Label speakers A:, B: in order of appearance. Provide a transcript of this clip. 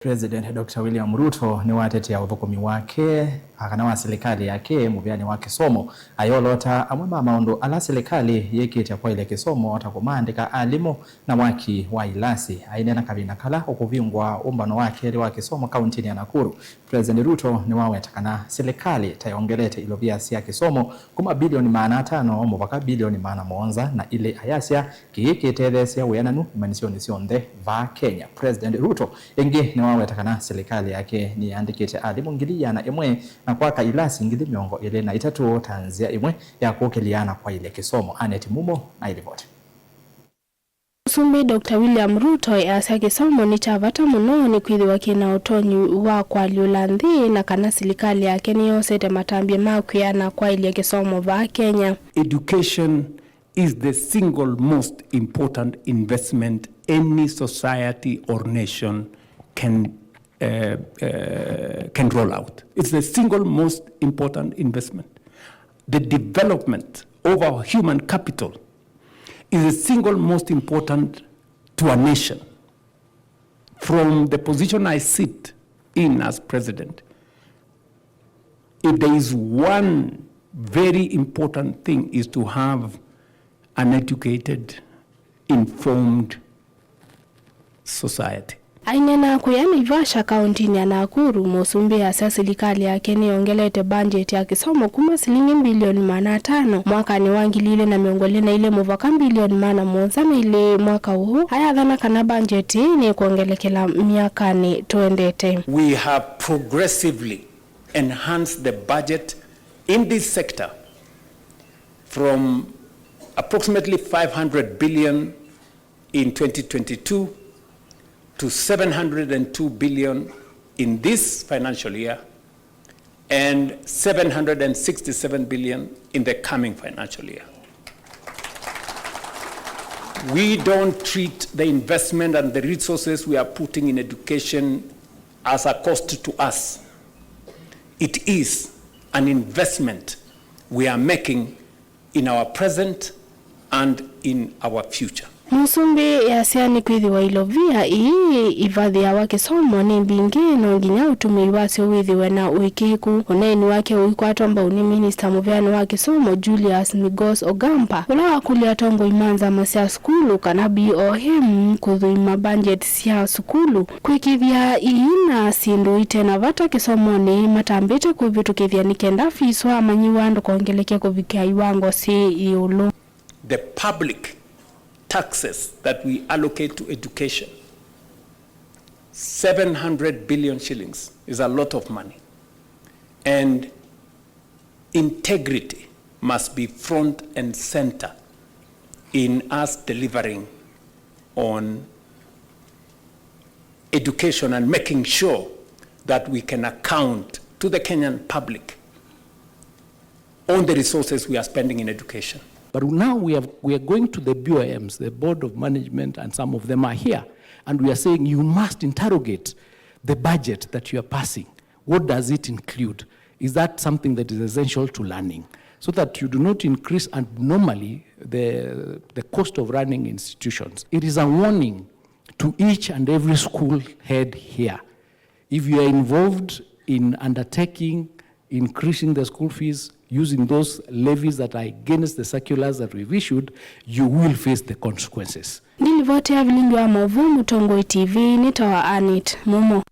A: President Dr. William Ruto Niwatetea Uthukumi wake akanawa Silikali Yake Muviani wa Kisomo Ayoloota Amwe Maundu ala Silikali Yikite Kwailya Kisomo ata Kumaandika Alimu na Waki wa Ilasi Aineena Kavindani Ukuvinguua Umbano wake wa Kisomo Kaundini ya Nakuru. President Ruto Niwaweta kana Silikali Tayongelete Ilovia ya Kisomo kuma Billioni $500 mpaka Billioni $700 na ile Ayasya Yikite thesya uyananu imanisioni sionde va Kenya. President Ruto ingi Niwaweta kana Silikali Yake ni andikite Alimu ngiliana Amwe na kwaka Ilasi miongo ile na itatu tanzia imwe ya kukeliana Kwailya Kisomo aneti mumo na ilivyote.
B: Musumbi Dr. William Ruto asya Kisomo ni chavata muno ni kwithiwa kina utonyi wa Niwalyulite na kana Silikali Yake ni yosete matambie makwiana Kwailya Kisomo va Kenya.
C: Education is the single most important investment any society or nation can roll out. It's the single most important investment. The development of our human capital is the single most important to a nation. From the position I sit in as president, if there is one very important thing is to have an educated, informed society.
B: Aineena Naivasha Kaundini ya Nakuru Musumbi asya Silikali Yake Tayongelete budget ya Kisomo kuma shilingi Billioni $500 mwaka ni wangilile na miongole na ile muvaka Billioni $700 na ile mwaka huu ayadhana kana budget ni kuongelekela miaka ni tuendete.
C: We have progressively enhanced the budget in this sector from approximately 500 billion in 2022 to 702 billion in this financial year and 767 billion in the coming financial year. We don't treat the investment and the resources we are putting in education as a cost to us. It is an investment we are making in our present and in our future.
B: Musumbi yasiani kwithiwa Ilovia ivadhi ya Kisomo ni mbingi no nginya utumi wasyo withiwe na uikiku uneni wake uikwatwa mbauni Minister Muviani wa Kisomo Julius Migos Ogampa ula wakulia tongo imanza masya skulu kana BOM kuthuima budget sia skulu kwikithia ina sindu itena vata Kisomo ni matambite kuvitukithia nikenda fiswa amanyiwa andu kuongelekea kuvikia iwango si iulu.
C: The public taxes that we allocate to education, 700 billion shillings is a lot of money. And integrity must be front and center in us delivering on education and making sure that we can account to the Kenyan public on the resources we are spending in education.
D: But now we are going to the BOMs, the Board of Management, and some of them are here. And we are saying you must interrogate the budget that you are passing. What does it include? Is that something that is essential to learning? So that you do not increase abnormally the cost of running institutions. It is a warning to each and every school head here. If you are involved in undertaking, increasing the school fees, using those levies that are against the circulars that we've issued, you will face the consequences.
B: Nilivotea vilingi wa Maundu Tongo TV nitawa Anit Mumo.